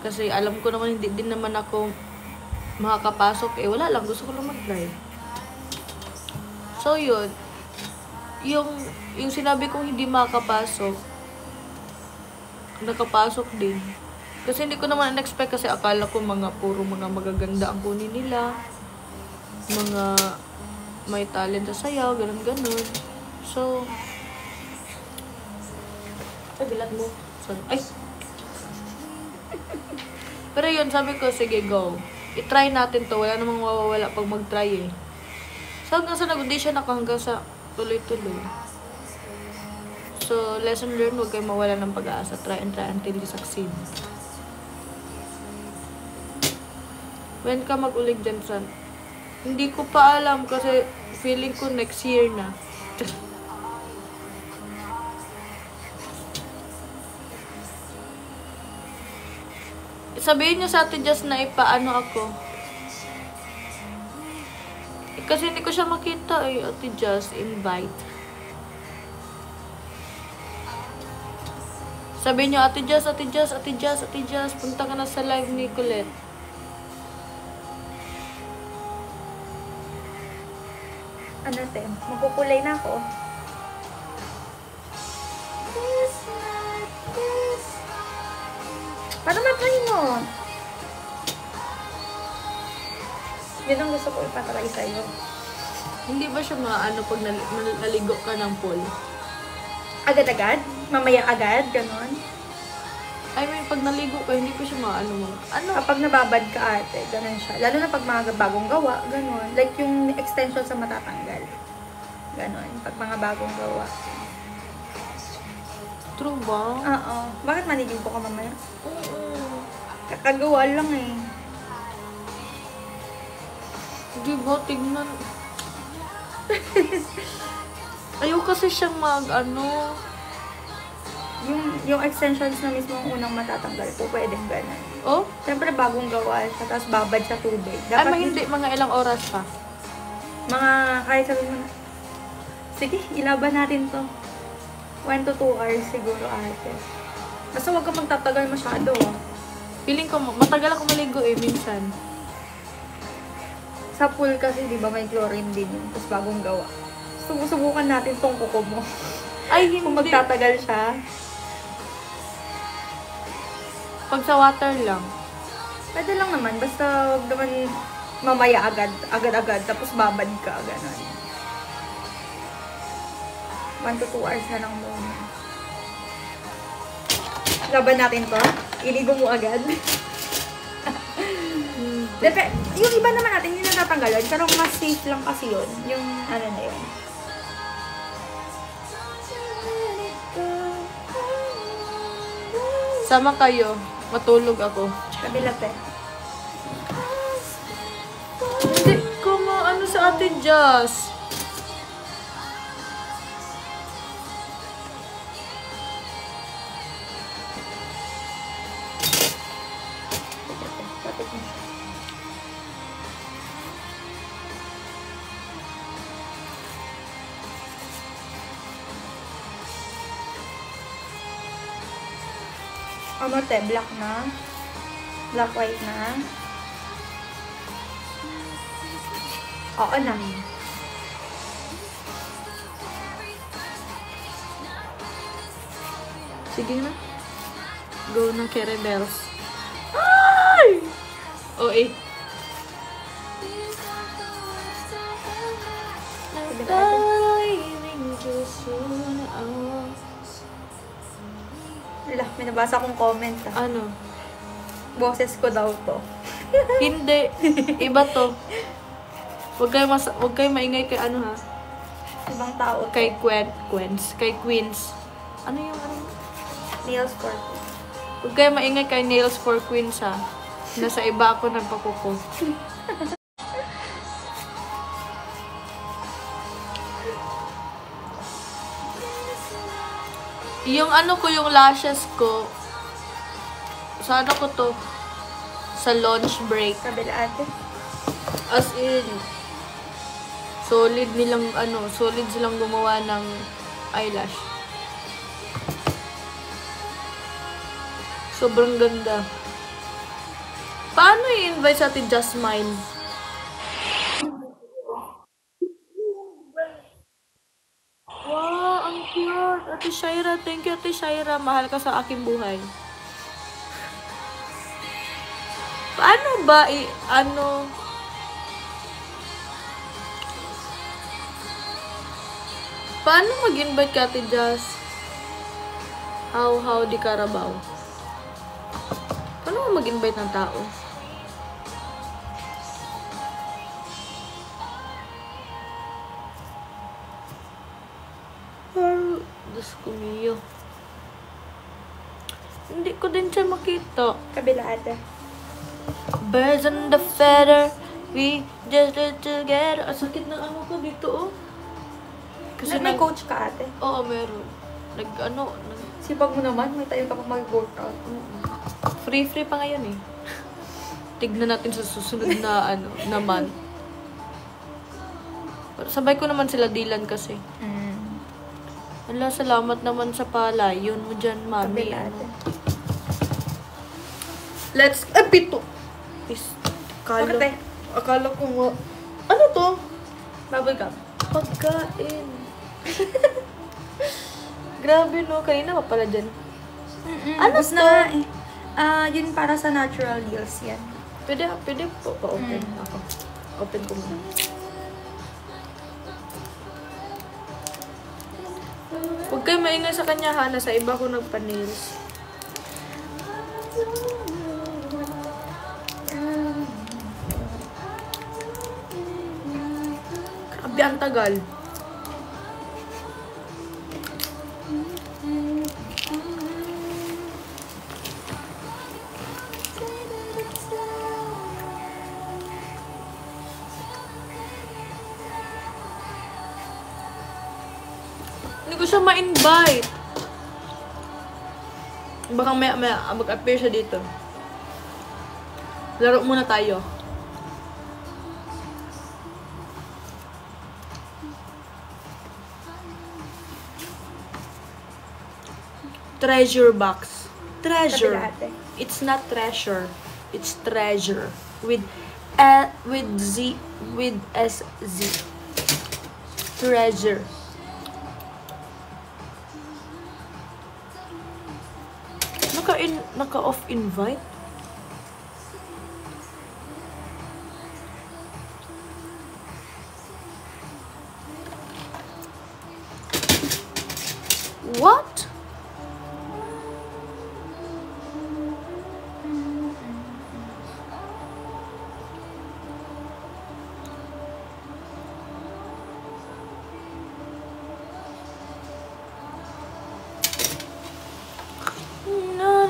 Kasi alam ko naman hindi din naman ako makakapasok. Eh, wala lang. Gusto ko lang mag-try. So, yun. Yung sinabi kong hindi makakapasok, nakapasok din. Kasi hindi ko naman in-expect kasi akala ko puro mga magaganda ang kunin nila. Mga may talent sa sayaw, ganun-ganun. So, ay, bilat mo. Sorry. Ay! Pero yun, sabi ko, sige, go. I-try natin to. Wala namang mawawala pag mag-try eh. So, hanggang sa nag-audition ako, hanggang sa tuloy-tuloy. So, lesson learned, huwag kayo mawala ng pag-aasa. Try and try until you succeed. When ka mag-ulig dyan, son? Hindi ko pa alam kasi feeling ko next year na. Sabihin niyo sa Ate Jazz na ipaano ako. Kasi hindi ko siya makita eh, Ate Jazz, invite. Sabihin niyo, Ate Jazz, Ate Jazz, Ate Jazz, Ate Jazz, punta ka na sa live ni Colette. Ano, te? Magkukulay na ako. Paano matry mo? Yun ang gusto ko ipatry sa'yo. Hindi ba siya maano pag naligo ka ng pool? Agad-agad? Mamaya agad? Ganon? I mean, pag naligo ka, hindi ko siya maano mo. Ano? Kapag nababad ka ate, ganon siya. Lalo na pag mga bagong gawa, ganon. Like yung extension sa matatanggal. Ganon. Pag mga bagong gawa. True ba? Oo. Bakit maniligo ka mamaya? Oo. Kakagawa lang eh. Di ba? Tignan. Ayaw kasi siyang ano. Yung extensions na mismo ang unang matatanggal po, pwedeng ganon. Oh? Siyempre bagong gawa siya, tapos babad sa tubig. Dapat hindi, mga ilang oras pa. Kahit sabi mo na, sige, ilaban natin to. 1 to 2 hours siguro ate. Basta huwag ka magtatagal masyado ah. Feeling ko, matagal ako maligo eh, minsan. Sa pool kasi, di ba, may chlorine din yun. Tapos bagong gawa. Subukan natin tong kuko mo. Ay, hindi. Kung magtatagal siya. Pag sa water lang. Pwede lang naman. Basta huwag naman mamaya agad-agad. Tapos babad ka. Ganon. 1 to 2 hours na lang muna. Laban natin to. Iligo mo agad. Yung iba naman natin, hindi natatanggalan. Pero mas safe lang kasi yun. Yung ano na yun. Sama kayo. Matulog ako. Kabila pe. Hindi ko ano sa Ate Jazz. Ano te? Black na? Black white na? Oo na. Sige na. Go na caramels. Ay! O, eh. Wala, may nabasa akong comment ah. Ano? Boses ko daw to. Hindi. Iba to. Huwag kayo maingay kay ano ha? Ibang tao to. Kay Queens. Ano yung ano? Nails for Huwag kayo maingay kay Nails for Queens ha. Nasa iba ako nagpakuko. Yung ano ko, yung lashes ko, sa ano ko to? Sa lunch break. kabila ate. As in, solid silang gumawa ng eyelash. Sobrang ganda. Paano i-invite sa atin Jasmine? Wow, ang cute. Ate Shaira, thank you Ate Shaira. Mahal ka sa aking buhay. Paano ba paano mag-invite ka Ate Jas? How di Carabao? Paano mo mag-invite ng tao? Diyos ko miyo. Hindi ko din siya makita. Kabila ate. Birds on the feather, we just did together. Ang sakit ng ano ko dito, oh. Kasi may coach ka ate. Oo, meron. Sipag mo naman, may tayo ka pa mag-workout. Free pa ngayon eh. Tignan natin sa susunod na naman. Sabay ko naman sila Dylan kasi. Ala, salamat naman sa palayon mo dyan, mami. Let's, pito. Akala ko nga, ano to? Bubble gum. Pagkain. Grabe no, kanina pa pala dyan. Ano Bus to? na yun para sa natural heels yan. Pwede po pa-open ako. Open ko muna. Huwag kayo maingay sa kanya ha, nasa iba ko nagpa-nails. Grabe ang tagal. Hindi ko siya ma-invite. Baka may mag-appear siya dito. Laro muna tayo. Treasure box. Treasure. It's not treasure. It's treasure. With SZ. Treasure. Naka-off invite? What?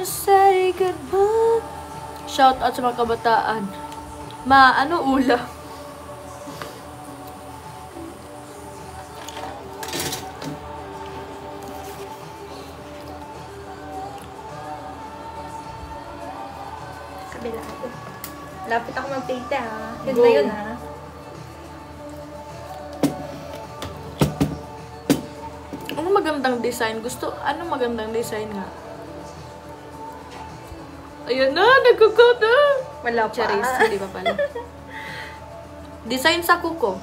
Say goodbye. Shout out sa mga kabataan. Ano ulam? Kabila ate. Lapit ako mag-paint ha. Yun Go. na yun ha. Ano magandang design? Ano magandang design nga? Ayun na, nagkuko na. Wala pa. Charis, hindi pa pala. Design sa kuko.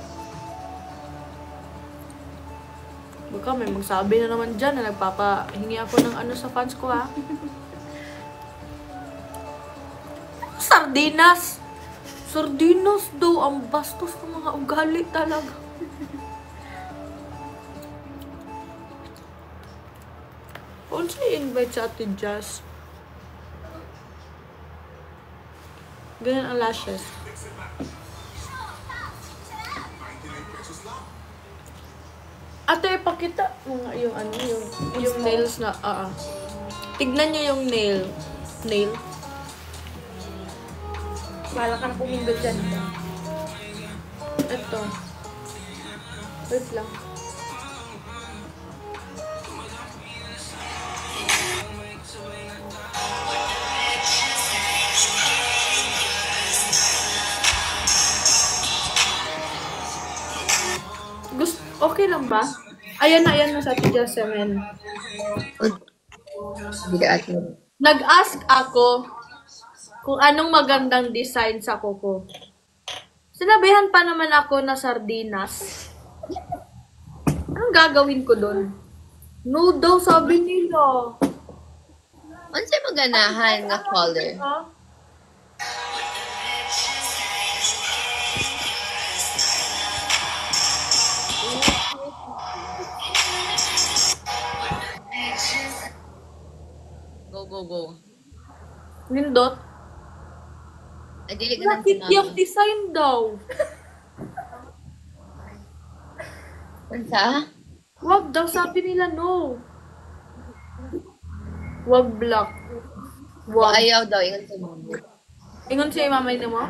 Baka may magsabi na naman dyan na nagpapahingi ako ng ano sa fans ko ha. Sardinas! Sardinas daw, ang bastos ng mga ugali talaga. Also invite sa Ate Jazz. Ganyan ang lashes. Ate, pakita yung nails na, Tignan niyo yung nail. Wala ka na pumindot dyan. Ito. Wait lang. Okay lang ba? Ayan na sa Ate Jasmine. Bigaat mo. Nag-ask ako kung anong magandang design sa kuko. Sinabihan pa naman ako na sardinas. Anong gagawin ko doon? No daw, sabi nila. Unsay maganahan nga color? Ha? Go, go, go. Nindot? Ay, dili ka nang Bakit yung sinabi. design daw? Unsa? Wag daw, sabi nila no. Wag black. Wa Wag. ayaw daw, ingon sa mama. Ingon siya mamay na mo?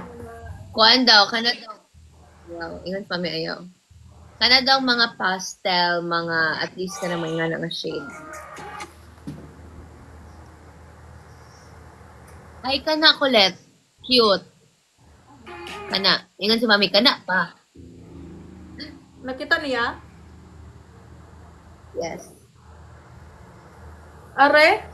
Kuan daw, kana daw. Wow, ingon pa may ayaw. Kana daw mga pastel, mga at least kana may nga nga shade. Ay, kana kulit. Cute. Kana. Ingon si mami, kana pa. Nakita niya? Yes. Are?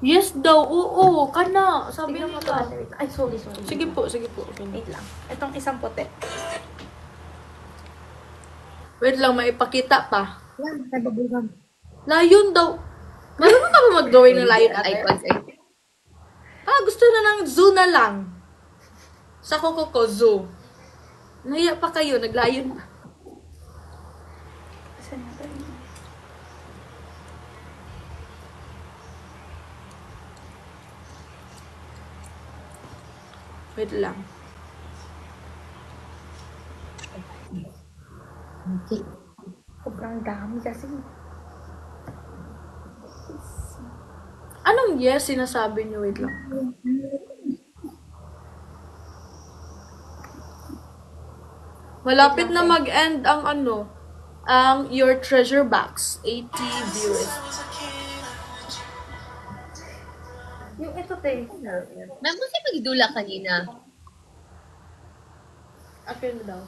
Yes daw, oo, kana. Sabi Tingnan mo to, nila. ate. Wait. Ay, sorry, sorry. Sige po, sige po. Okay. Wait lang. Itong isang puti. Wait lang, maipakita pa. Yan, tababugan. Layon daw. Marunong ka ba mag-drawing ng layon, ate? Icons. Gusto na ng zoo na lang. Sa kuko ko, zoo. Nahiya pa kayo, naglayon pa. Saan na to? Wait lang. Okay. Sobrang dami kasi. Anong yes sinasabi niyo? Wait lang. Malapit na mag-end ang ang Your Treasure Box. 80 viewers. Yung ito, te. Ma'am, kasi magdula kanina. Akin na daw.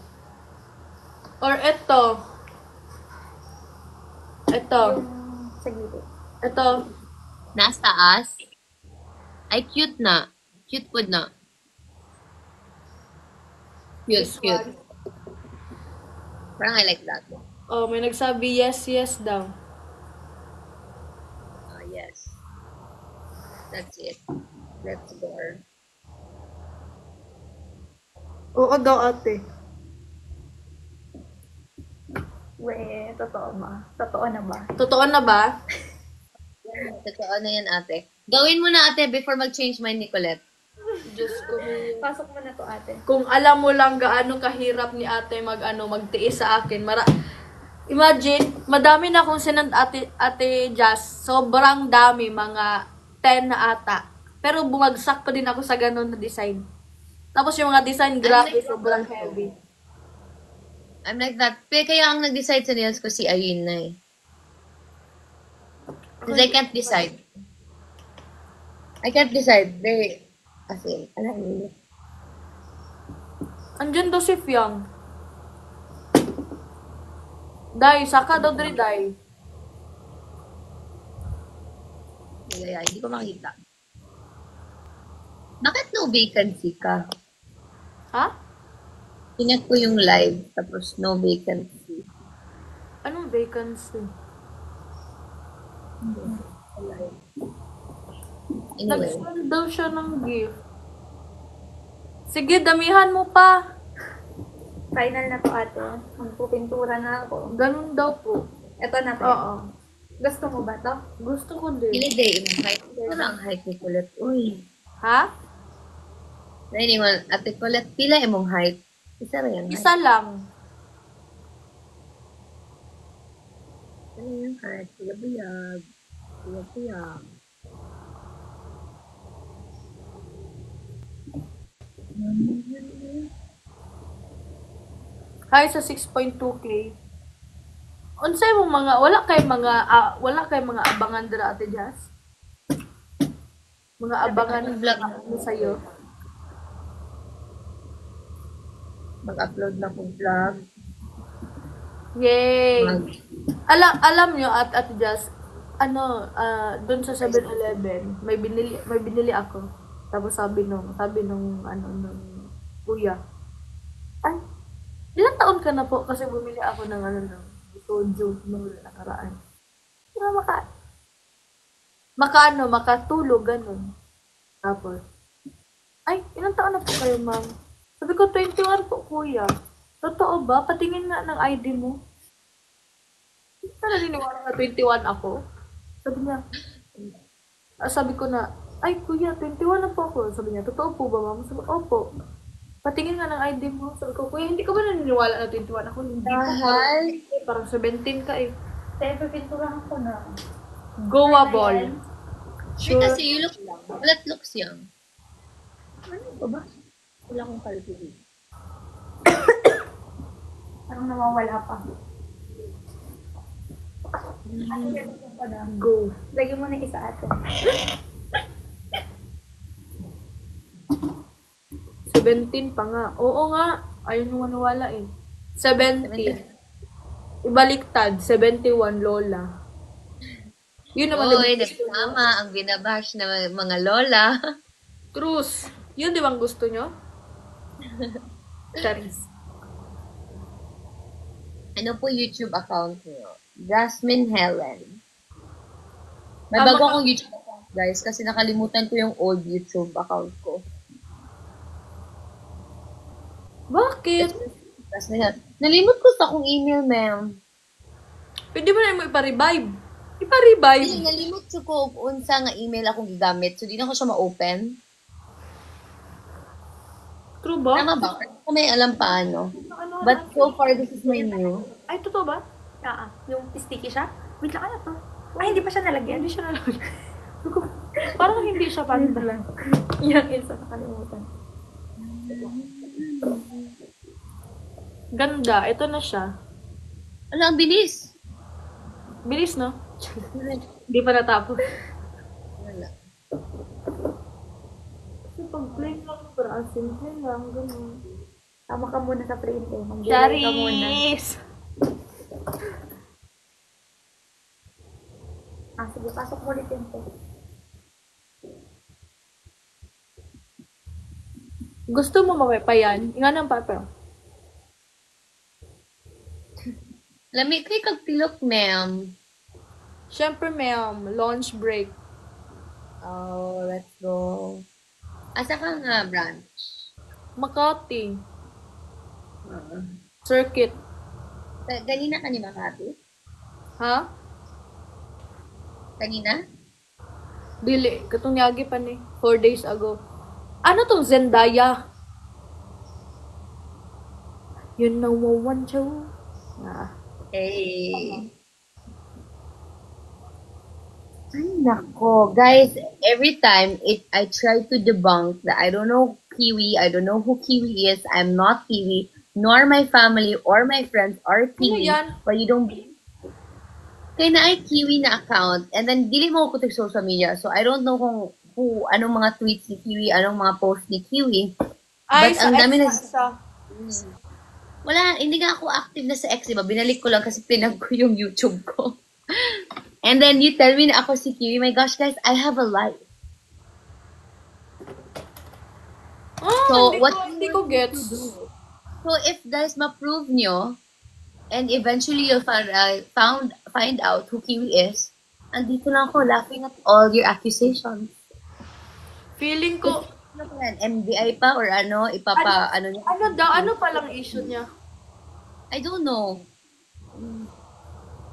Or ito. Ito. Sa gilid. Ito. Nasa taas. Ay, cute na. Cute po na. Cute, This cute. one. Parang I like that. Oh, may nagsabi yes, yes daw. Oh, yes. That's it. Let's go. Oo daw, ate. Weh, totoo ba? Totoo na ba? Totoo na ba? Totoo na yan, ate. Gawin mo na, ate, before mag-change mind ni Colette. Diyos ko. Pasok mo na to, ate. Kung alam mo lang gaano kahirap ni ate magtiis sa akin. Imagine, madami na akong sinand ate Jazz. Sobrang dami, mga 10 na ata. Pero bumagsak pa din ako sa ganun na design. Tapos yung mga design, grabe, sobrang heavy. I'm like that. Pero kaya ang nag-decide sa nails ko si Ayun na eh. Because I can't decide. I can't decide. They, as in, alam mo. Andyan daw si Fiang. Day, saka daw dali, Day. Hindi ko makita. Bakit no vacancy ka? Ha? Tinet ko yung live, tapos no vacancy. Anong vacancy? Anyway, Nag-send daw siya ng gift. Sige, damihan mo pa. Final na to, ate. Magpupintura na ako. Ganun daw po. Ito na, te. Oo. Gusto mo ba to? Gusto ko din. pili day yung height. Ano ang height ni Colette? Uy. Ha? Dahil mo, ate Colette, pila imong height? Isa rin yung height. Isa lang. Ano yung height? Buyag-buyag. Buyag-buyag. Hi sa 6.2k. Unsay mo mga wala kay mga abangan dira Ate Jazz? Mga abangan Vlog. mo sa'yo. Mag-upload na kong vlog. Yay! Mag- Alam nyo, at Jazz, doon sa 7-Eleven, may binili ako. Tapos nung kuya, ay, ilang taon ka na po? Kasi bumili ako ng soju nung nakaraan. Para makatulog, ganun. Tapos, ay, ilang taon na po kayo, ma'am? Sabi ko, 21 po, kuya. Totoo ba? Patingin nga ng ID mo. Hindi ka naniniwala na 21 ako. Sabi ko na, ay, kuya, 21 na po ako. Sabi niya, totoo po ba, ma'am? Sabi ko, opo. Patingin nga ng ID mo. Sabi ko, kuya, hindi ka ba naniniwala na 21 ako? Hindi po. Mahal. Parang 17 ka eh. Pero pinturahan ko na. Goa ball. Sure. Kasi you look young. That looks young. Ano ba ba? Wala akong kalpili. Parang nawawala pa. Go. Lagyan mo na isa ate. 17 pa nga. Oo nga. Ayun yung maniwala eh. 17. Ibaliktad. 71 lola. Yun naman. Oy, nagsama ang binabash na mga lola. Cruz. Yun di bang gusto nyo? Charis. Ano po YouTube account niyo? Jasmine Helen. May bago akong YouTube account, guys, kasi nakalimutan ko yung old YouTube account ko. Bakit? Jasmine Helen. Nalimot ko sa akong email, ma'am. Pwede mo na mo ipa-revive. Ipa-revive. Kasi nalimot ko kung unsa nga email akong gigamit, so di na ko siya ma-open. True ba? Tama ba? Kung may alam paano. But so far, this is my new. Ay, totoo ba? Yung sticky siya? Wait lang, ano to? Ay, hindi pa siya nalagyan. Hindi siya nalagyan. Parang hindi siya panda lang. Yung isa nakalimutan. Ganda. Ito na siya. Ano, ang bilis. Bilis, no? Hindi pa natapos. Wala. Kasi pag-play lang, parang simple lang. Ganun. Tama ka muna sa print eh. Mag-delay ka muna. Charis! Sige, pasok mo ulit yung test. Gusto mo mapapayan? Nga ng papel. Lami kay kagtilok, ma'am. Siyempre, ma'am. Launch break. Oh, let's go. Asa ka nga, branch? Makati. Circuit. Ganina ka ni Makati? Ha? Kanina? Dili. Katong yagi pa ni. 4 days ago. Ano tong Zendaya? Yun na wawan siya. Hey. Ay, nako. Guys, every time I try to debunk that I don't know Kiwi, I don't know who Kiwi is, I'm not Kiwi, nor my family or my friends are Kiwi. yan? But you don't believe. Kaya na ay Kiwi na account, and then dili mo ko sa social media, so I don't know kung anong mga tweets ni Kiwi, anong mga posts ni Kiwi. Ay, But sa ang dami X siya. Wala, hindi nga ako active na sa X, diba? Binalik ko lang kasi pinag ko yung YouTube ko. And then you tell me na ako si Kiwi. My gosh, guys, I have a life. So, Hindi ko gets. So, if guys ma-prove nyo, and eventually you'll find out who Kiwi is, andito lang ako laughing at all your accusations. Feeling ko, Ano pa yan? MBI pa or ano? Ano niya? ano palang issue niya? I don't know.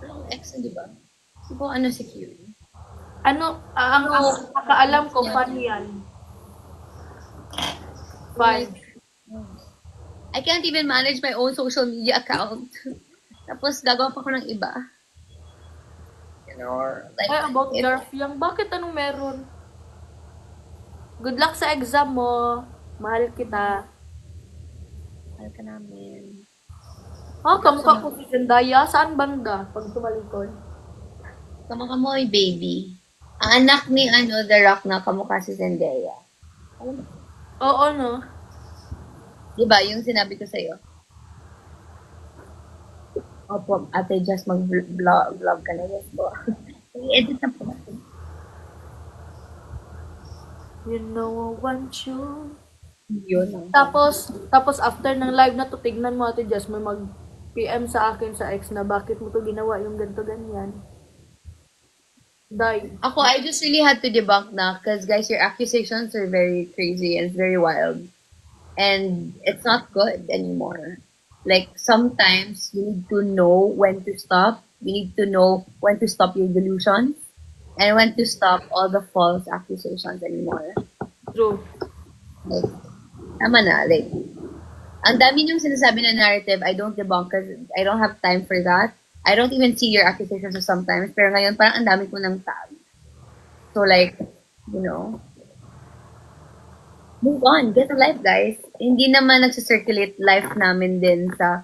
Walang ex, di ba? Siguro ano si Kiwi? Ang nakaalam ko, fan yan. Fan. I can't even manage my own social media account. Tapos gagawa pa ko ng iba. You know, like, Ay, about Garf Young. Bakit anong meron? Good luck sa exam mo. Mahal kita. mahal ka namin. Kamukha ko si Zendaya. Saan banda? Pag tumalikod. Kamukha mo, baby. Ang anak ni The Rock na kamukha si Zendaya. Oo, no? Diba, yung sinabi ko sa'yo? Opo, ate, just mag-vlog ka na. Yes po. I-edit na po natin. You know I want you. Yun lang. Tapos after ng live na to, tignan mo Ate Jess, may mag-PM sa akin sa ex na bakit mo to ginawa yung ganito ganyan. Die. Ako, I just really had to debunk na because, guys, your accusations are very crazy and very wild. And it's not good anymore. Like, sometimes you need to know when to stop. You need to know when to stop your delusions and when to stop all the false accusations anymore. True. Like, tama na. Like, ang dami yung sinasabi na narrative, I don't debunk because I don't have time for that. I don't even see your accusations sometimes. Pero ngayon, parang ang dami ko ng tag. So, like, you know, move on. Get a life, guys. Hindi naman nagsisirculate life namin din sa...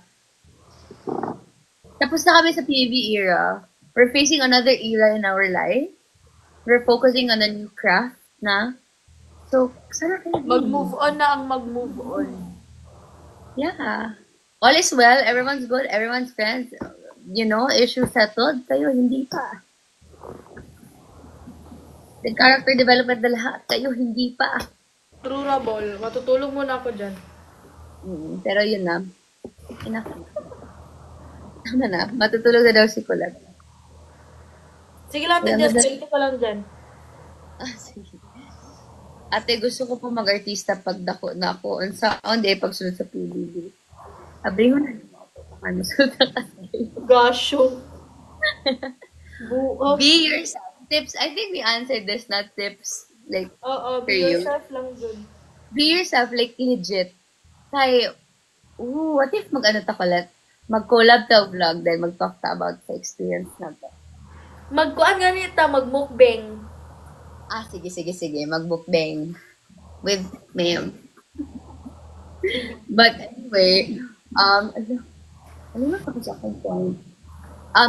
Tapos na kami sa PAV era. We're facing another era in our life. We're focusing on a new craft na. So, sana kayo. Mag-move on na ang mag-move on. Yeah. All is well. Everyone's good. Everyone's friends. You know, issue settled. Kayo, hindi pa. The character development na lahat. Kayo, hindi pa. True Rabol. Matutulong muna ako dyan. Pero yun na. Enough. Tama na. Matutulog na daw si Kulat. Sige lang Ate Jess, dito ka lang dyan. Sige. Ate, gusto ko po mag-artista pag dako na ako. Hindi, pagsunod sa PBB. Abri mo na naman ako. Ano, sunod na kasi. Gasyo. Be yourself. Tips. I think we answered this, not tips. Like, Oo, for be you. yourself lang dun. Be yourself, like, legit. Kaya, what if mag-ano ta kulat? Mag-collab ta vlog, then mag-talk ta about sa experience na to. Magkuan ganita, mag-mukbang. Sige. Mag-bookbang. With ma'am. But anyway, ano na ako sa akin point?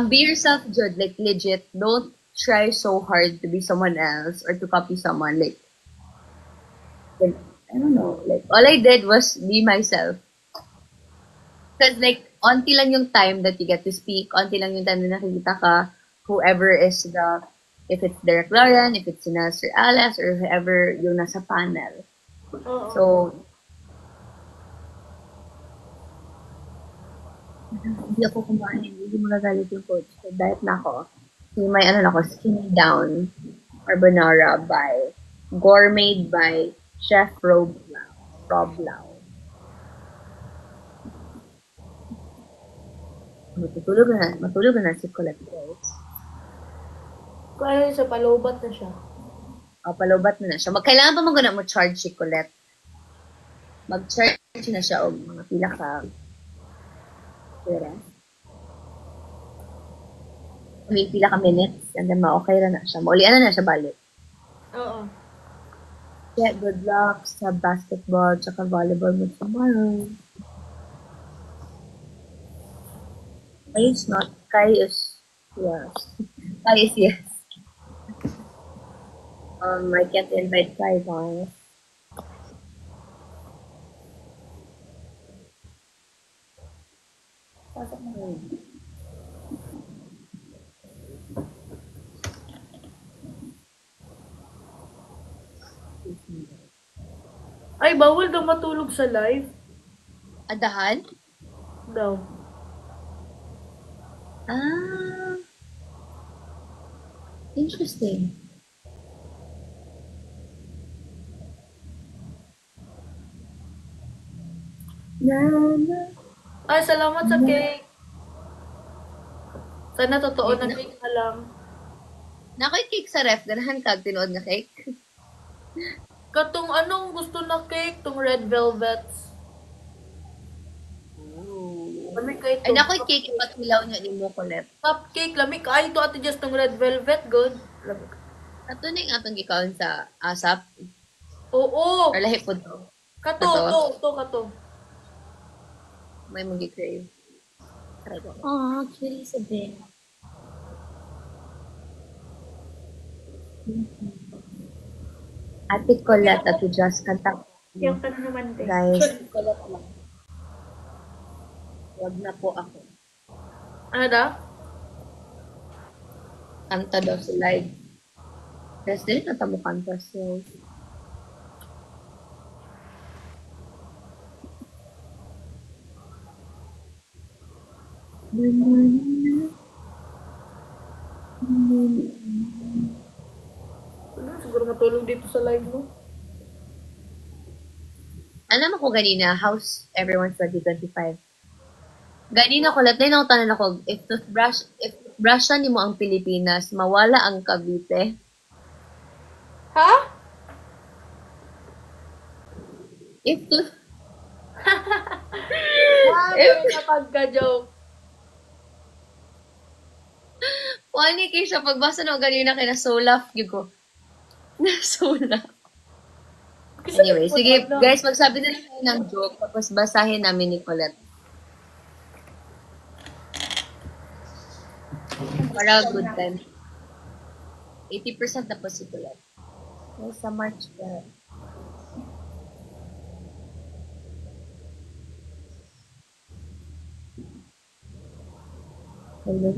Be yourself, Jud. Like, legit. Don't try so hard to be someone else or to copy someone. Like, I don't know. Like, all I did was be myself. Because, like, onti lang yung time that you get to speak. Onti lang yung time na nakikita ka. Whoever is if it's Derek Lauren, if it's Sir Alex, or whoever yung nasa panel. Oo. So, hindi ako kumain. Hindi magagalit yung coach. So, diet na ako. May skinny down carbonara by gourmet by Chef Rob Lau. Matulog na si Colette guys. Kung ano siya, palobat na siya. Palobat na siya. Kailangan pa magana mo charge si Colette. Mag-charge na siya o mga pila ka. Pera. May pila ka minutes and then ma-okay na siya. Maulian na siya balik. Oo. Yeah, good luck sa basketball tsaka volleyball mo tomorrow. Kai is not. Kai is yes. Kai is yes. I can't invite Kai, guys. Ay, bawal daw matulog sa live. Adahan? Daw. Interesting. Ay, salamat sa cake. Sana totoo na cake na lang. Nakoy cake sa ref. Ganahan kag tinuod nga cake. Katong anong gusto na cake? Tong red velvets. Lami kay Ay, nakoy cake ipatilaw niya ni mo, Colette. Cupcake. Lami kayo to ate just tong red velvet. Good. Ato na yung atong gikawin sa ASAP. Oo. Or lahi po to. Kato. May mag-crave. Try ko. Aw, cutie sa din. Ate Colette, Ate Just, kanta ko. Yung tanong naman din. Guys, Colette lang. Wag na po ako. Ano daw? Kanta daw si live. Kasi dili na tamo kanta so. Ano, siguro matulog dito sa live mo. Alam mo ko ganina, how's everyone's 2025? Ganina ko, lahat na tanan ako, if toothbrushan nimo ang Pilipinas, mawala ang Cavite. Ha? If tooth, Grabe na pagka-joke. funny kay siya, pagbasa na ganina kay nasulaf, yun ko. Nasulaf. Anyway, sige, guys, magsabi na lang kayo ng joke, tapos basahin namin ni Colette. Para good time. 80% na po si Colette. Sa March ka. Hello.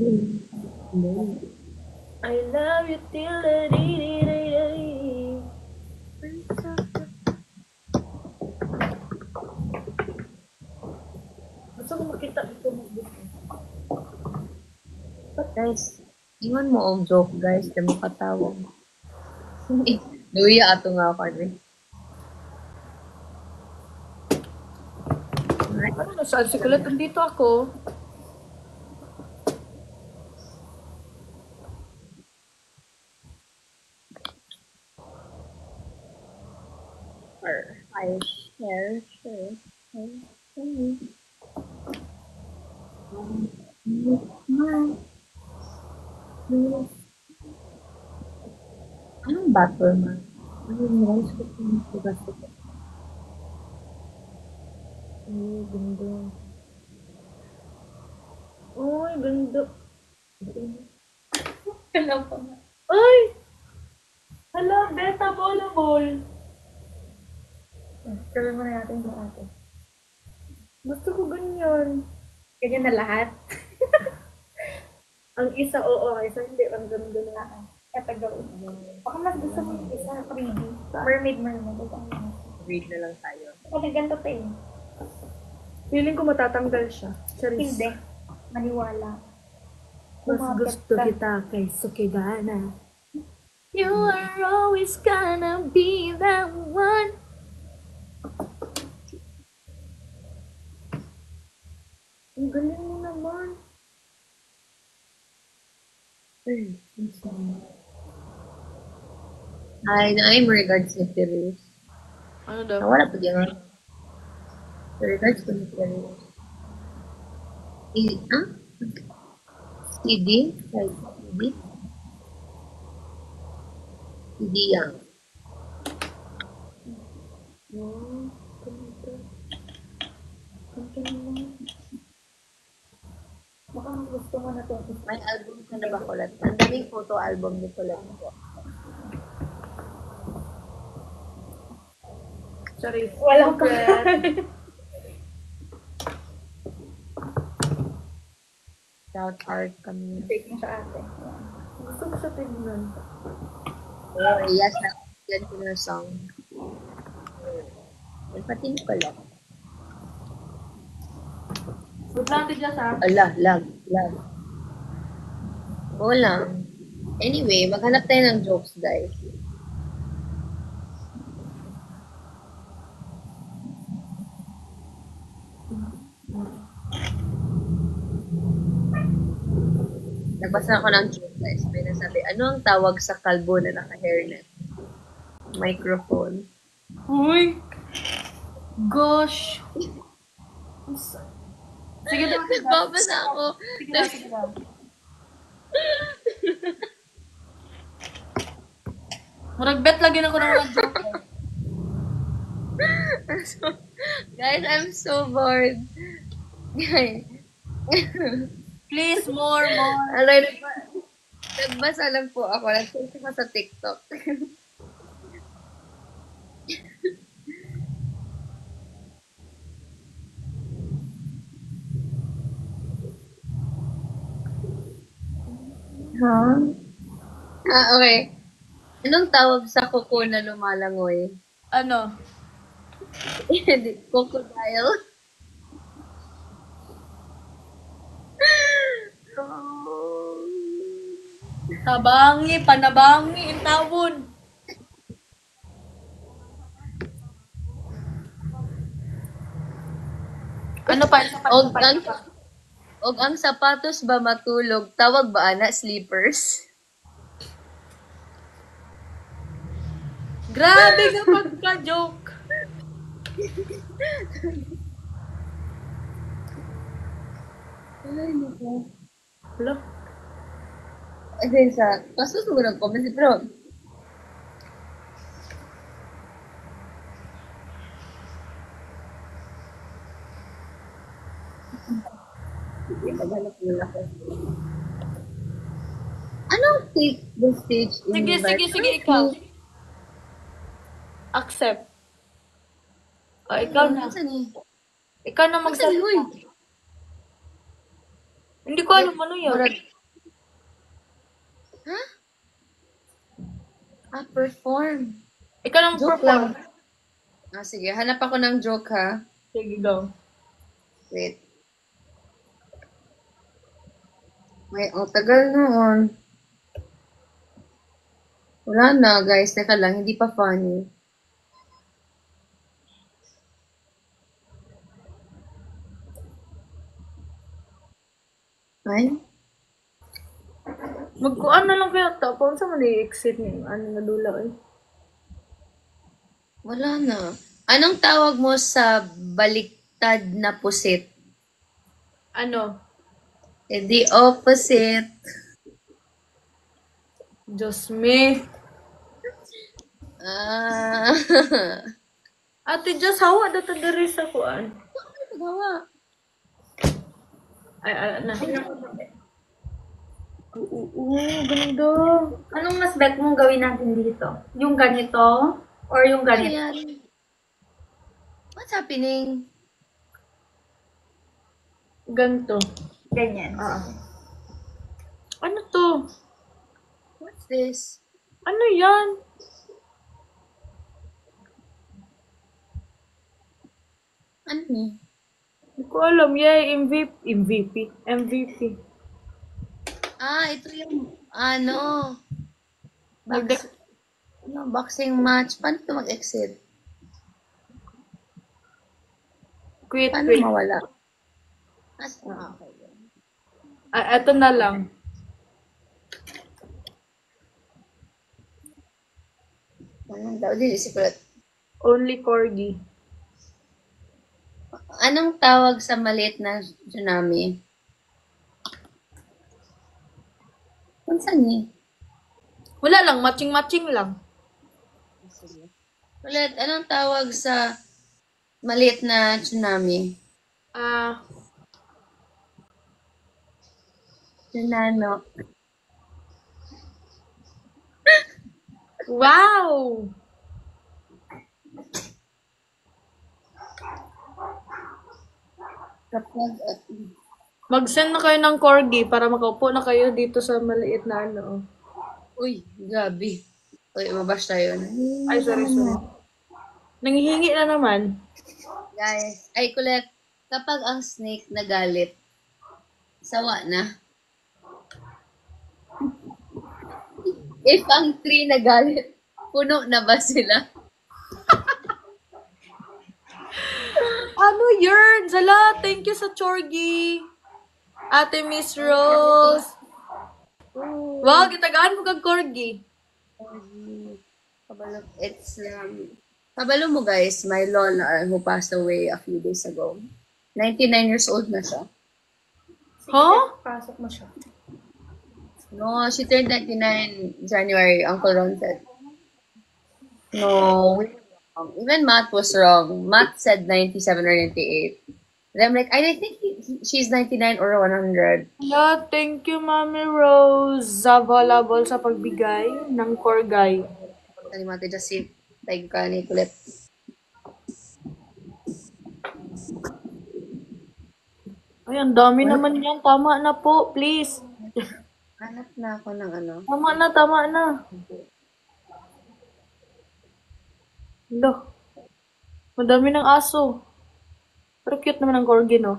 Hello. I love you till the day. Gusto ko makita ito mo. Guys, ingon mo og joke, guys. Dami katawag. Luya ato nga ako rin. Ano na saan si Colette? Nandito ako. I share. Anong battle man? Anong rice ko kung tugas ko? Ay, ganda. Ay, ganda. Alam ko na. Ay! Hala, beta volleyball. Gawin mo na natin yung ate. Gusto ko ganyan. Ganyan na lahat. Ang isa, oo. Isa hindi. Ang ganda na. Eto gawin. Baka mas gusto mo yung isa, 3D. Mermaid. Read na lang tayo. Kasi ganito to eh. Feeling ko matatanggal siya. Charis. Hindi. Maniwala. Mas Kumapit gusto ka. kita kay Sukidana. You are always gonna be the one. Ang galing mo naman. I'm regards ni Firius. Ano daw? Wala pa diyan. Regards ko ni Firius. CD? CD? CD yang. Wow, ganda. Ganda naman. Baka mas gusto mo na to. May album ka na ba, Colette? Ang daming photo album ni Colette ko. Charis. Walang ka. Shout out kami. Take mo sa ate. Gusto ko siya tignan. Oh, yes, yan ko na song. Yan pati ni Colette. Good lang din dyan sa. Ala, lag. Oo lang. Anyway, maghanap tayo ng jokes, guys. Nagbasa ako ng joke, guys. May nasabi, ano ang tawag sa kalbo na naka-hairnet? Microphone. Uy! Gosh! Sige daw. Nagbabasa ako. Sige daw. Murag-bet lagi na ko ng mga joke. Guys, I'm so bored. Guys. Please, more. Alay, nagbasa lang po ako. Nag-search ako sa TikTok. Okay. Anong tawag sa kuko na lumalangoy? Ano? Crocodile. Tabangi, panabangi, ang tawon. Ano pa? Isa pa, Og isa pa, ang, isa pa. og ang sapatos ba matulog, tawag ba ana slippers? Grabe ka pagka-joke. Ay, nako. Hala. Kasi sa, kaso ko ng comment, pero, sige, maghanap muna ako. Anong take the stage in Sige, your sige, life? sige, ikaw. Accept. O, ikaw na. Saan eh? Ikaw na Saan eh, uy? magsalita. Hindi ko alam ano yun. Murag- Ha? Perform. Ikaw na Joke perform. lang. Sige. Hanap ako ng joke, ha? Sige, go. Wait. Ang tagal noon. Wala na, guys. Teka lang. Hindi pa funny. Ay? Magkuan na lang kaya ta. Kung saan man i-exit niyo? Ano nga dula eh. Wala na. Anong tawag mo sa baliktad na pusit? Ano? The opposite. Diyos me. Ah. Ate Diyos, hawa dito diri sa kuan. Gawa. Ay, na. Oo, ganda. Anong mas bet mong gawin natin dito? Yung ganito? Or yung ganito? Ayan. What's happening? Ganto. Ganyan. Ano to? What's this? Ano yan? Ano ni? Hindi ko alam. Yay, MVP. Ito yung, ano, Nagde- boxing match. Paano ito mag-exit? Quit. Paano mawala? Okay. Eto na lang. Anong daw? Dili, sikulat. Only corgi. Anong tawag sa maliit na tsunami? Kung saan ni? Wala lang, matching-matching lang. Ulit, anong tawag sa maliit na tsunami? Tsunano. Wow! Kapag, Mag-send na kayo ng corgi para makaupo na kayo dito sa maliit na ano. uy, gabi. Uy, mabash tayo. Ay, sorry. Nanghihingi na naman. Guys, ay kulit, kapag ang snake nagalit, sawa na. If ang tree nagalit, puno na ba sila? Ano yun? Zala, thank you sa corgi. Ate Miss Rose. Wow, gitagaan mo kag corgi. Kabalo, kabalo mo guys, my lola who passed away a few days ago. 99 years old na siya. Huh? Pasok mo siya. No, she turned 99 January, Uncle Ron said. No, we're wrong. Even Matt was wrong. Matt said 97 or 98. And I'm like, I think she's 99 or 100. Yeah, thank you, Mami Rose. Available sa pagbigay ng corgay. Tani mati just si tag ka ni kulit. Ay, ang dami naman yan. Tama na po, please. Hanap na ako ng ano. Tama na, tama na. Lo, madami ng aso. Pero cute naman ang corgi, no?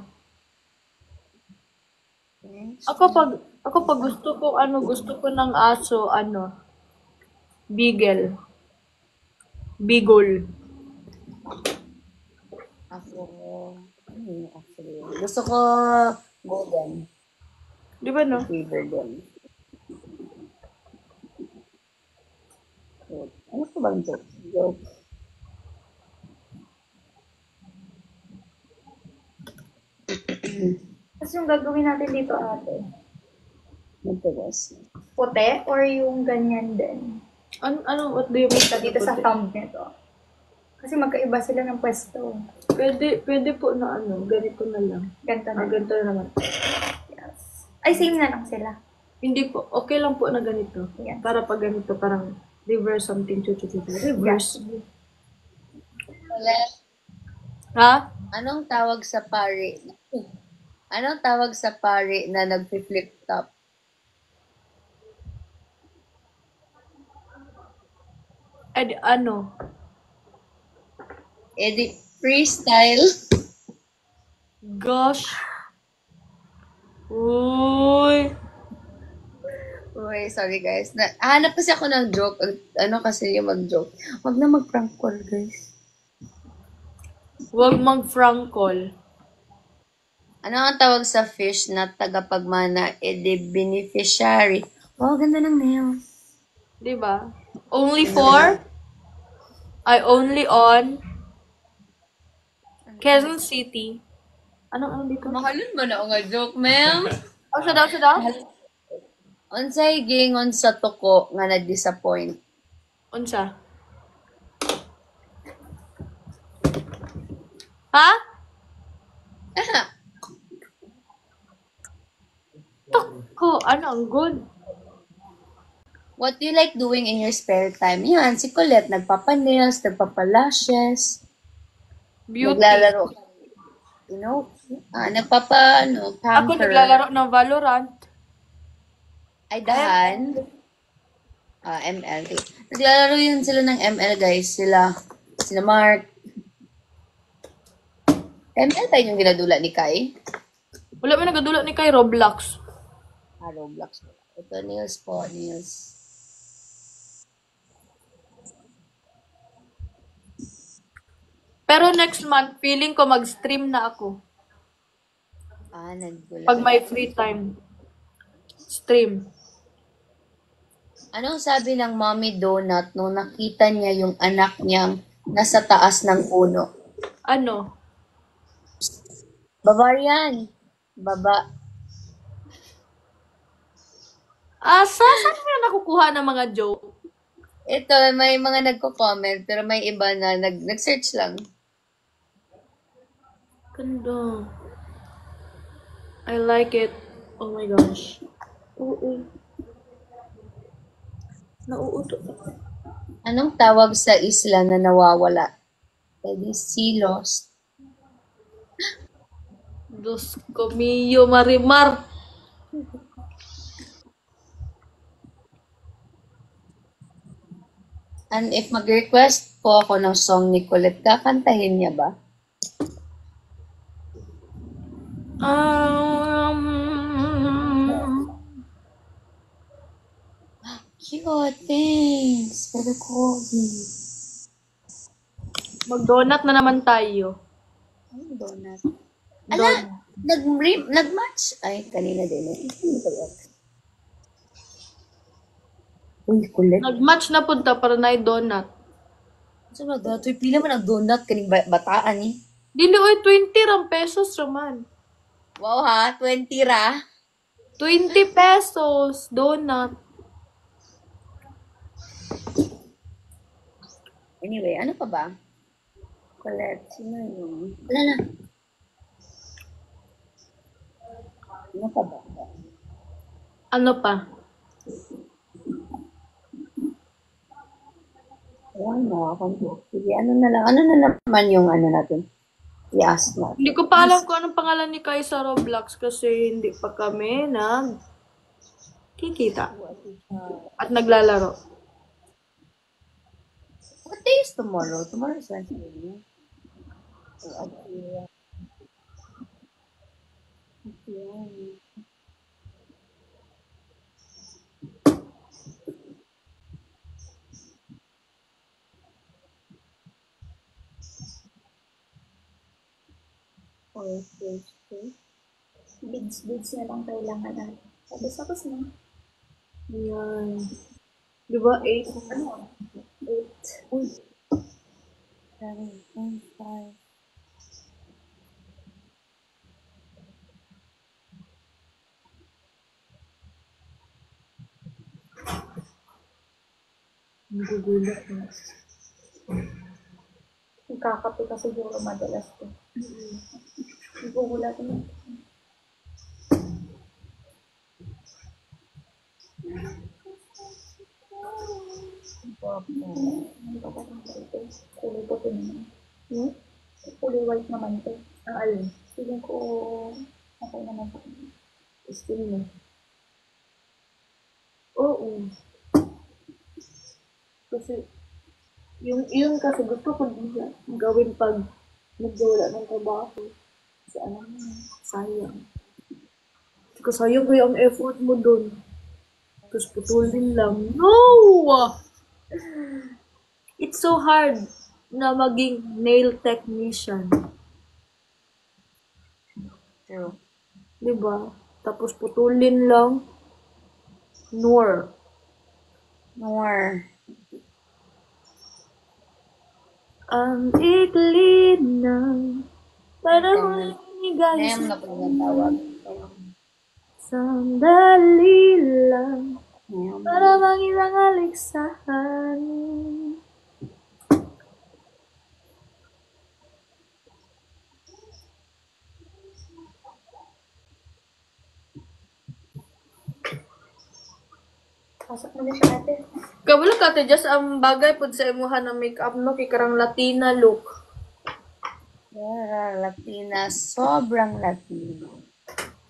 Ako pag gusto ko ng aso, beagle. Beagle. Ako, actually. Gusto ko golden. Di ba, no? Fever din. Ano pa bang joke? Joke. Tapos yung gagawin natin dito ate, Matigas. puti or yung ganyan din? What do you mean? Dito sa thumb nito. Kasi magkaiba sila ng pwesto. Pwede po na ganito na lang. Ganito na. Ganito na naman. Yes. Ay, same na lang sila. Hindi po, okay lang po na ganito. Yes. Para pag ganito, parang reverse something, reverse. Ha? Anong tawag sa pari? Anong tawag sa pari na nag-flip top? Ano? Edi freestyle. Gosh. Uy. Uy, sorry guys. Hanap kasi ako ng joke. Ano kasi yung mag-joke? Huwag na mag-prank call, guys. Huwag mag-frank call. Ano ang tawag sa fish na tagapagmana? Edi beneficiary. Wow, ganda ng nails. Diba? Only for? Only on Quezon City. Ano dito? Mahalin ba na ako nga joke, ma'am? Sa daw? Unsay gingon sa tuko nga na-disappoint? Unsa? Ha? Tako, ang good? What do you like doing in your spare time? Yan, si Colette, nagpapa-nails, nagpapa-lashes, Beauty. naglalaro. Ako pamper. naglalaro ng Valorant. Ay, dahan. ML. Naglalaro yun sila ng ML, guys. Sila Mark. ML tayo yung ginadula ni Kai. Wala may nagadulot ni kay Roblox. Roblox. Ito, nails po, nails. Pero next month, feeling ko mag-stream na ako. Nagdula. Pag may free time. Stream. Anong sabi ng Mommy Donut nung nakita niya yung anak niyang nasa taas ng puno? Ano? Bavarian. Baba. Saan na nakukuha ng mga joke? Ito, may mga nagko-comment, pero may iba na nag-search lang. Ganda. I like it. Oh my gosh. Oo. Nauuto. Anong tawag sa isla na nawawala? Edi silos. Diyos ko, Mio Marimar. And if mag-request po ako ng song ni Colette, kakantahin niya ba? Cute, thanks for the coffee. Mag-donut na naman tayo. Ay, donut. Ala, nag-match. Ay, kanina din. Uy, Colette. Nag-match na punta para na donut. Sa mga datoy, pila man ang donut kaning bataan eh. Dili, oy, 20 ram pesos raman. Wow ha, 20 ra. 20 pesos, donut. Anyway, ano pa ba? Colette, sino yun? Wala na. Ano pa ba? Ano pa? Sige, ano na naman yung ano natin? I-ask natin. Hindi ko pa alam kung anong pangalan ni Kai sa Roblox kasi hindi pa kami kikita. At naglalaro. What day is tomorrow? Tomorrow is Wednesday. Okay. Beads na lang kailangan natin. Tapos na. Yan. Di ba, 8? Ano? 8. Uy. 7.5. Nagugulat na. Nagkakape ka siguro madalas to. Nagugulat na. Kulay puti naman. Kulay white naman to. Ang alin? Feeling ko okay naman po. Still mo. Oo. Kasi, yung kasi gusto ko nila gawin pag nagwala ng trabaho. Kasi sayang. Kasi sayang kaya ang effort mo dun. Tapos putulin lang. No! It's so hard na maging nail technician. True. Diba? Tapos putulin lang. Nor. Ang ikli ng panahon ni guys. Name na po yung tawag. Sandali lang Name. para mangilang aliksahan. Pasok mo na siya ate. Kabalo ka, just ang bagay po sa imuhan ng makeup, no? Kikarang Latina look. Yeah, Latina. Sobrang Latina.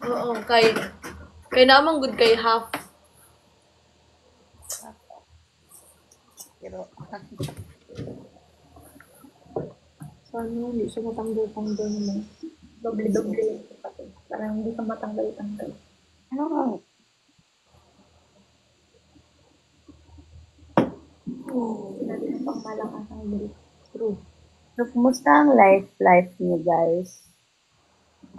Oo, kay namang good kay half. Pero, Sana hindi siya matanggal-tanggal naman. Doble-doble. Parang hindi ka matanggal-tanggal. ano ka? Sinabi ng pangmalakas ang bilis. True. So, kumusta ang life niyo, guys?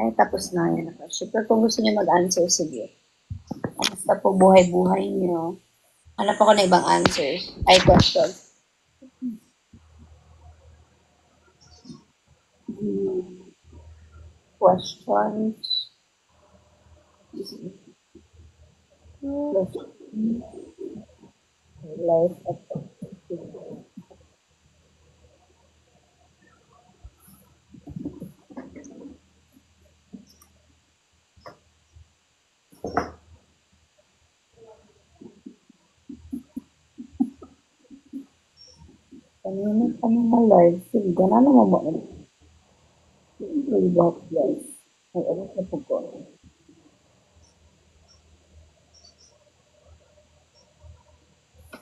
Ay, tapos na yan. Super, kung gusto niyo mag-answer, sige. Kamusta po buhay-buhay niyo? Hanap ako na ibang answers. Ay, questions. Questions. Life of kanina live. Sige, ganun naman mo. Really about life. Ay, ano na po ko?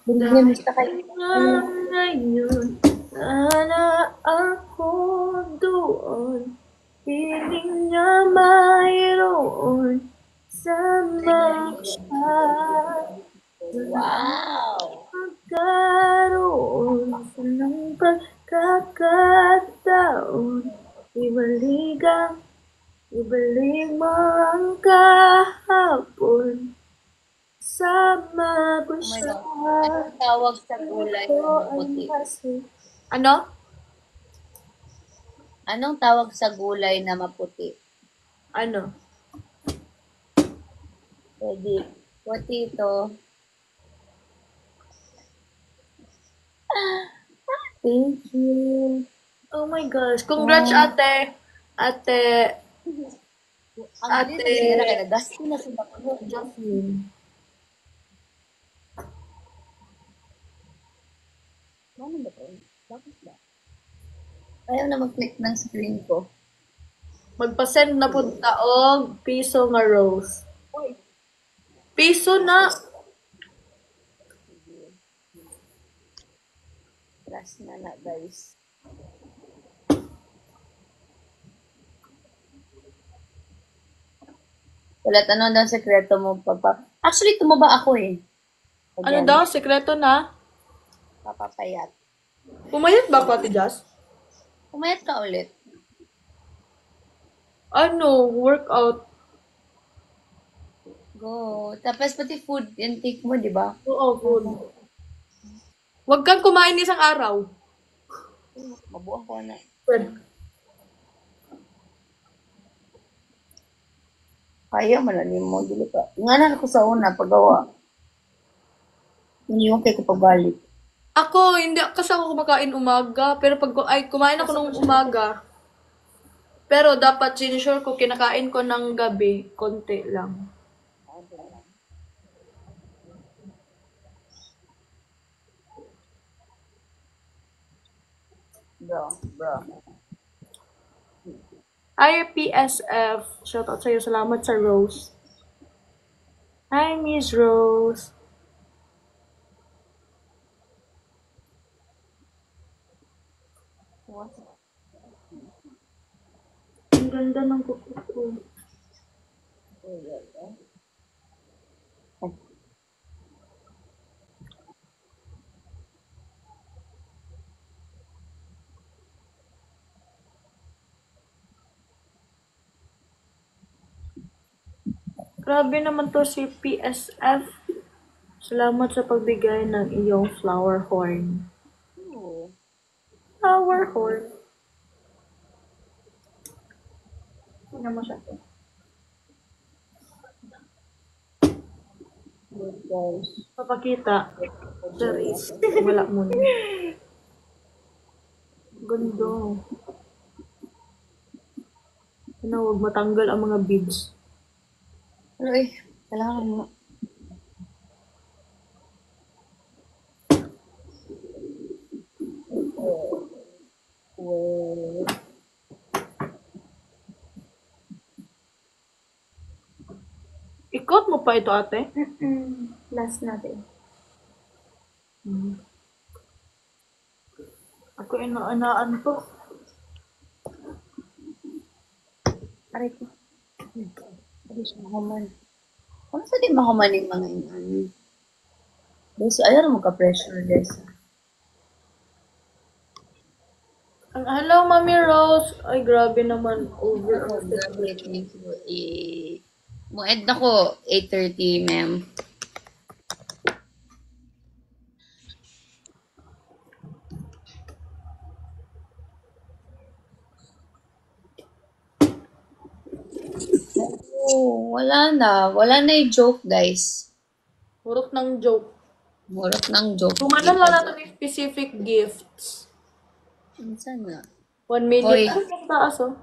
Binigyan mo sa kayo. Ngayon, sana ako doon. Piling niya mayroon. Sama siya. Wow! Magkaroon sa ng pagkakataon. Ibalik mo ang kahapon. Sama ko siya. Anong tawag sa gulay na maputi? Ano? Anong tawag sa gulay na maputi? Ano? Pwede. Potato. Thank you. Oh my gosh. Congrats, ate. Ate. Ang galing na sila kaya nagasti na sila ko. Jasmine. Ano ba ito? Bakit ba? Ayaw na mag-click ng screen ko. Magpa-send na po taog piso nga rose. Piso na. Last na guys. Ulit, ano daw ang sekreto mo, Papa? Actually, tumaba ako eh. Ano Again, daw? Sekreto na? papapayat. Pumayat ba ako, Ate Jazz? Pumayat ka ulit. Ano? Workout. Go. Tapos pati food intake mo, di ba? Oo, food. Huwag kang kumain isang araw. Mabuang ko na. Pwede. Kaya malalim mo, dili ka. Nga na ako sa una, paggawa. Iniwan kayo ko pabalik. Ako, hindi kasi ako kumakain umaga. Pero pag kumain ako nung umaga. Pero dapat sinisure ko, kinakain ko ng gabi, konti lang. Bro. Hi, PSF. Shoutout sa'yo. Salamat sa Rose. Hi, Miss Rose. Ang ganda ng kuko ko. Grabe naman to si PSF. Salamat sa pagbigay ng iyong flower horn. Flower horn. Tingnan mo siya. Papakita. Sorry. Wala muna. Ganda. Ano, huwag matanggal ang mga beads. Ano eh, kailangan mo. Ikot mo pa ito, ate? Last natin. Ako inaanaan to. Aray ko. Hindi siya mahuman. Ano sa di mahuman yung mga inani? Guys, ayaw na magka-pressure, guys. Hello, Mami Rose. Ay, grabe naman. Over. Grabe, thank you. Mo-end na ko, 8:30, ma'am. Oh, wala na. Wala na yung joke, guys. Murot ng joke. Murot ng joke. Pumanan lang natin yung specific gifts. Minsan na. 1 million. Hoy. Ay, ang taas, oh.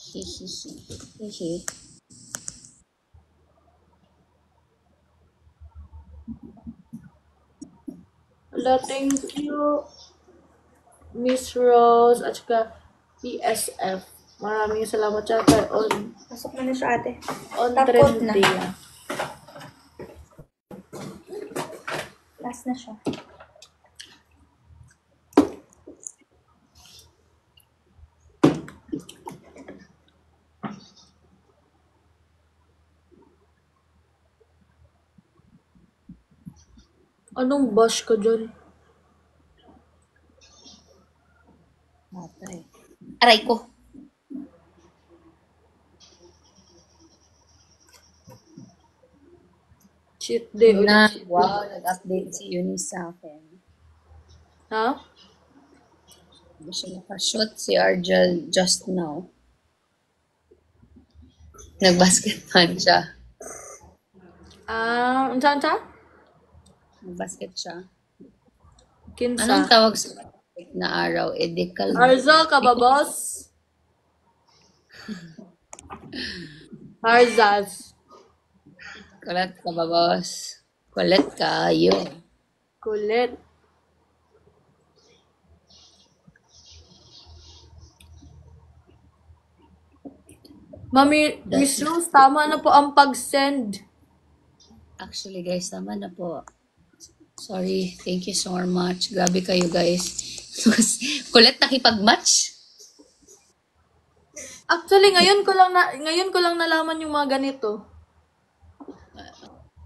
Hihi. Hello, thank you. Miss Rose, at saka PSF. Maraming salamat siya kay Pasok na siya, ate. on Tapos trend na. day. Last na siya. Anong bash ka dyan? Matay. Aray ko. Cheat day. ulit. Na, wow, nag-update si Eunice sa akin. Ha? Hindi siya nakashoot si Argel just now. Nag-basketman siya. Unsa? Nag-basket siya. Kinsa? Anong tawag sa basket na araw? Edikal. Arzo ka ba, boss? Arzaz. Kulit ka ba, boss? Kulit ka, yun. Kulit. Mami, Miss Rose, tama na po ang pag-send. Actually, guys, tama na po. Sorry. Thank you so much. Grabe kayo, guys. Kulit nakipag-match. Actually, ngayon ko lang nalaman yung mga ganito.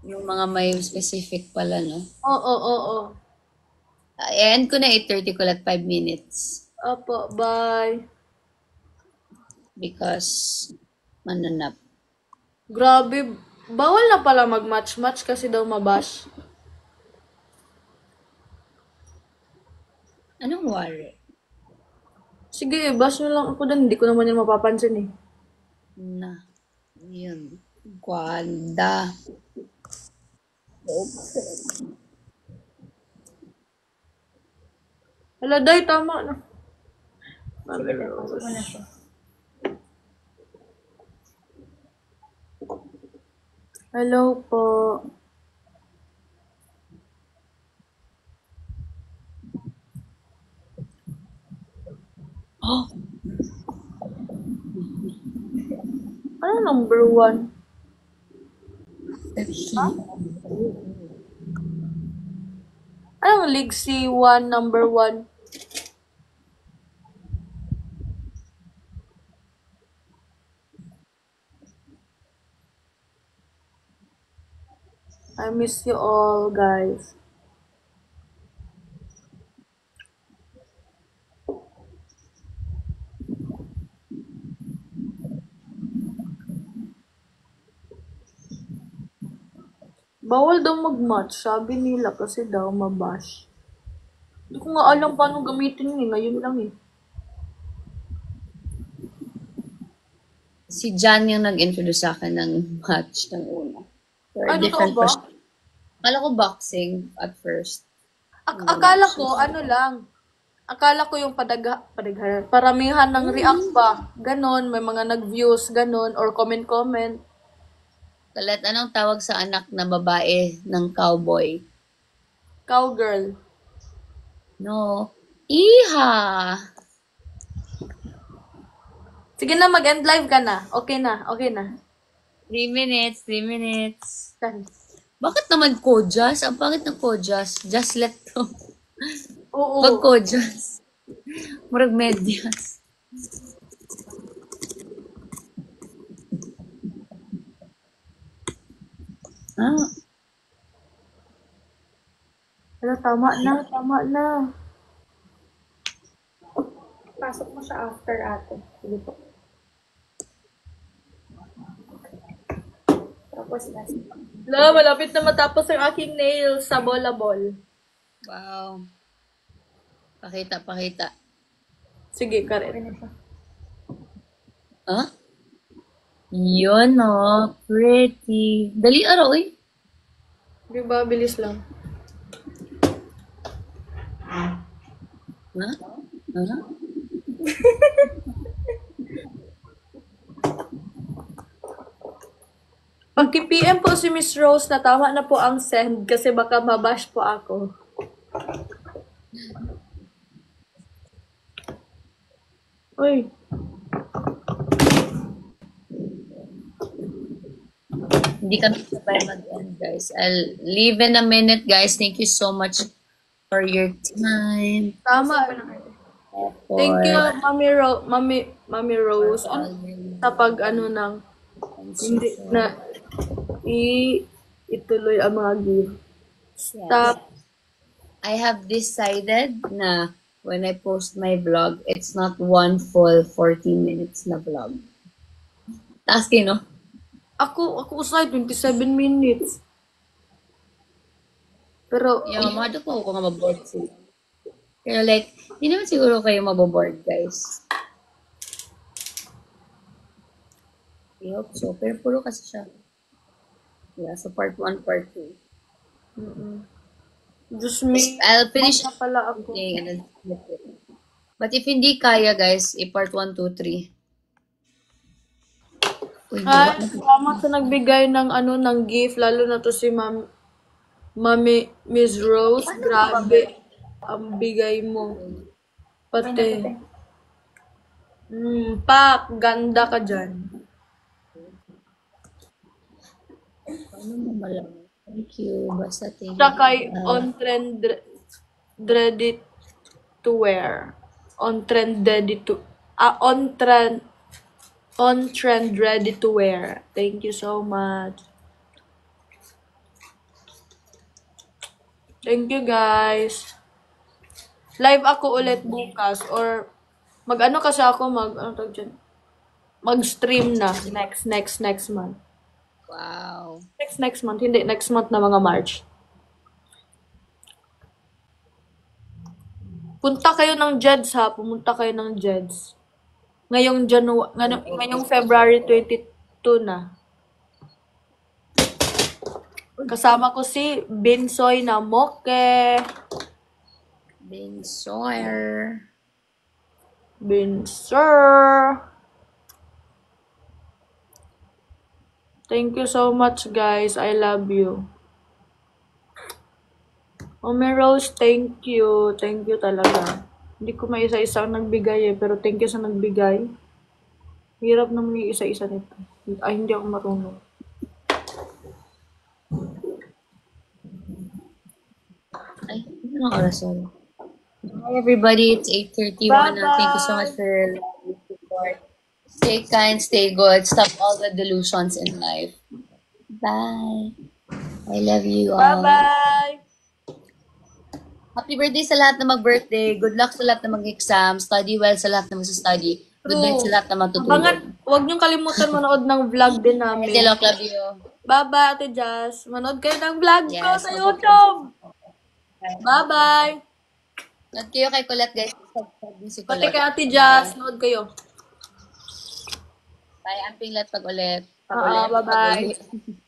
Yung mga may specific pala, no? Oo. End ko na 8:30 kulat 5 minutes. Opo, bye. Because, mananap. Grabe, bawal na pala mag-match-match kasi daw mabash. Anong worry? Sige, bash nyo lang ako din. Hindi ko naman yan mapapansin eh. Na. Yun. Gwanda. Hala, day, tama na. Hello po. Oh, Ano number 1? Anong League C1 number 1? I miss you all, guys. Bawal daw mag-match, sabi nila kasi daw mabash. Hindi ko nga alam paano gamitin yun, ngayon lang eh. si Jan yung nag-introduce sa akin ng match ng una. For a Ano different to ba? pers- Akala ko boxing at first. Akala ko, ano lang, akala ko yung padagharan, paramihan ng react ba, ganon, may mga nag-views, ganon, or comment-comment. Kalat, anong tawag sa anak na babae ng cowboy? Cowgirl. No. Iha! Sige na, mag-end live ka na. Okay na. 3 minutes, 3 minutes. Done. Bakit naman Kojas? Ang pangit ng Kojas. Just let go. Oo. Pag Kojas. Murag medyas. Ah, Hala, tama na. Pasok mo siya after ate. Sige po. Tapos last. Hala, malapit na matapos ang aking nails sa bola-ball. wow. Pakita. Sige, Karen. Ah? Yun, oh. Pretty. Dali araw, eh. Di ba, bilis lang. Ha? Ha? Pag-PM po si Miss Rose na tama na po ang send kasi baka mabash po ako. Uy, Hindi kami sabay mag-end, guys. I'll leave in a minute, guys. Thank you so much for your time. tama. Thank you, Mami Rose. Ano, sa pag ano nang hindi na ituloy ang mga gifts. Stop. I have decided na when I post my vlog, it's not one full 40 minutes na vlog. Taas kayo, no? Ako usay 27 minutes. Pero Yung mga ko nga maboard sila. Pero like, hindi naman siguro kayo maboboard, guys. I hope so. Pero puro kasi siya. Yeah, so part 1, part 2. just me. I'll finish Na pala ako. and then flip it. But if hindi kaya, guys, i-part 1, 2, 3. Uy, Ay, salamat sa nagbigay ng ng gift, lalo na to si Mami Miss Rose. Grabe ang bigay mo. Pati. Pak, ganda ka dyan. Ano mo malang? Thank you. Basta thank you. Tsaka on trend ready to wear. On trend ready to on trend ready to wear. Thank you so much. Thank you guys. Live ako ulit bukas or mag-ano kasi ako ano tawag dyan? Mag-stream na next month. Wow. Next month, hindi next month na mga March. Punta kayo ng Jeds ha, pumunta kayo ng Jeds. Ngayong February 22 na. Kasama ko si Binsoy na Moke. Binsoy. Binsir. Thank you so much guys. I love you. Ome Rose, thank you. Thank you talaga. Hindi ko may isa-isang nagbigay pero thank you sa nagbigay. Hirap naman yung isa-isa nito. Ay, hindi ako marunong. Ay, ano oras yun? Hi everybody, it's 8:31 now. Thank you so much for your support. Stay kind, stay good. Stop all the delusions in life. Bye. I love you all. Bye-bye! Happy birthday sa lahat na mag-birthday. Good luck sa lahat na mag-exam. Study well sa lahat na mag-study. Good night sa lahat na matutulog. Abangan, huwag niyong kalimutan manood ng vlog din namin. Hello, love you. Bye-bye, Ate Jazz. Manood kayo ng vlog ko Yes, sa okay. YouTube. Bye-bye. Nood kayo kay Colette, guys. Subscribe niyo si Pati Colette. kay Ate Jazz, nood kayo. Bye, amping lahat pag ulit. Bye-bye.